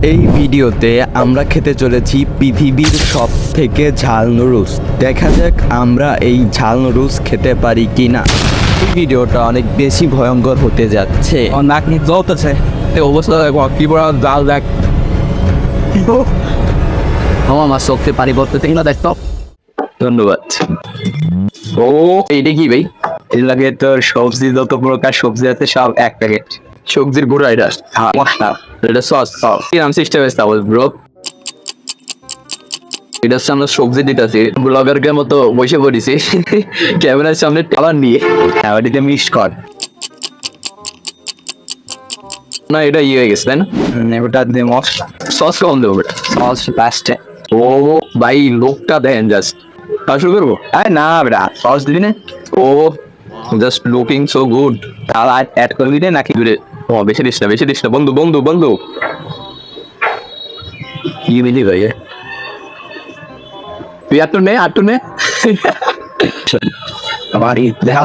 এই ভিডিওতে আমরা খেতে চলেছি পৃথিবীর সব থেকে ঝাল নুডলস। দেখা যাক আমরা এই ঝাল নুডলস খেতে পারি কিনা। এই ভিডিওটা অনেক বেশি ভয়ঙ্কর হতে যাচ্ছে। নাক মুখ জ্বলতেছে, অবস্থা দেখো কি বড় জাল দেখ। আমার চোখে পানি পড়তে না, দেখতো। ধন্যবাদ। ও এইটা কি ভাই? এর লাগে তোর সবজি, যত প্রকার সবজি আছে সব এক প্যাকেট। সবজির গুঁড়া এটা মশলা, এটা সস কি নাম সিস্টেম আছে ব্রো? এটার সামনে সবজি দিতেছি, ব্লগারের মতো বসে পড়েছি ক্যামেরার সামনে টাওয়ার নিয়ে। হ্যাঁ, ওটিতে মিক্স কর না, এটা ইয়ে হয়ে গেছে তাই না? ওটা দিয়ে মশলা সস কম দেবো, সস লাস্টে। ও ভাই লোকটা দেন জাস্ট। শুরু করবো? না বেটা, সস দিবি না? ও জাস্ট লুকিং সো গুড। তাহলে অ্যাড করবি না নাকি? ও বেশি দিস না, বেশি দিস না বন্ধু, বন্ধু বন্ধু কি মিলি ভাই, তুই আটটু নে, আটটু নে আমার দেখা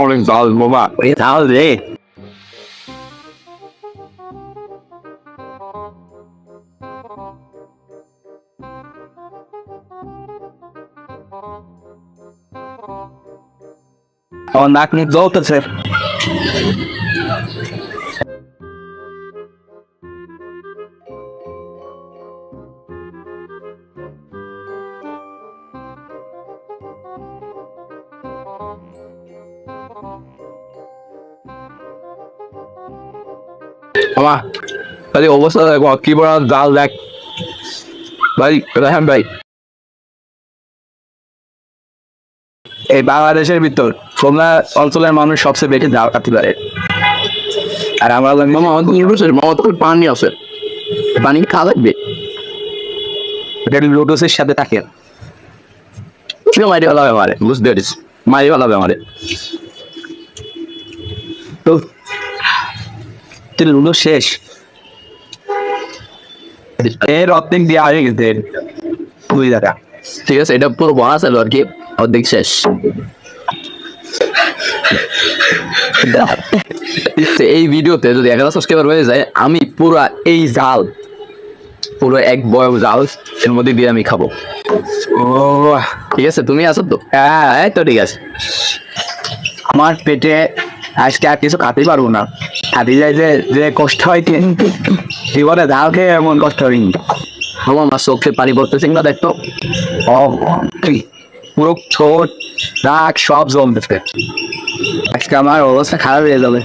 অনেক জাল বাবা, জাল রে। আমার নাক মুখ জ্বলতেছে। আমার তাহলে অবস্থা দেখো কি বড় জাল দেখ ভাই। রাহান ভাই, এই বাংলাদেশের ভিতর খুলনা অঞ্চলের মানুষ সবচেয়ে বেশি জাল কাটতে পারে। আর আমরা মামা পানি আছে, পানি খাওয়া লাগবে। লুডোসের সাথে থাকে মারি ভালো হবে আমারে, বুঝতে পারিস? মারি ভালো হবে আমারে। তো লুডো শেষ, এর অর্ধেক দিয়ে হয়ে গেছে 2 টাকা। ঠিক আছে, এটা পুরো বড় আছে আর কি, অর্ধেক শেষ। এই ভিডিওতে যদি 1000 সাবস্ক্রাইবার হয়ে যায়, আমি পুরো এই জাল, পুরো এক বয়ম জাল এর মধ্যে দিয়ে আমি খাবো। ও ঠিক আছে, তুমি আছো তো? হ্যাঁ তো ঠিক আছে। আমার পেটে আজকে আর কিছু খাতেই পারবো না। খাতে যাই যে কষ্ট হয়, জীবনে জাল খেয়ে এমন কষ্ট হয়নি। আমার চোখে পানি পড়তেছে না, দেখতো। পুরো ছোট রাগ সব জমতেছে। আজকে আমার অবস্থা খারাপ হয়ে যাবে।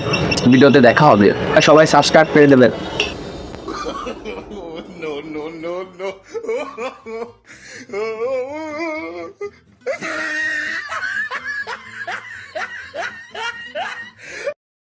ভিডিওতে দেখা হবে, সবাই সাবস্ক্রাইব করে দেবেন। no.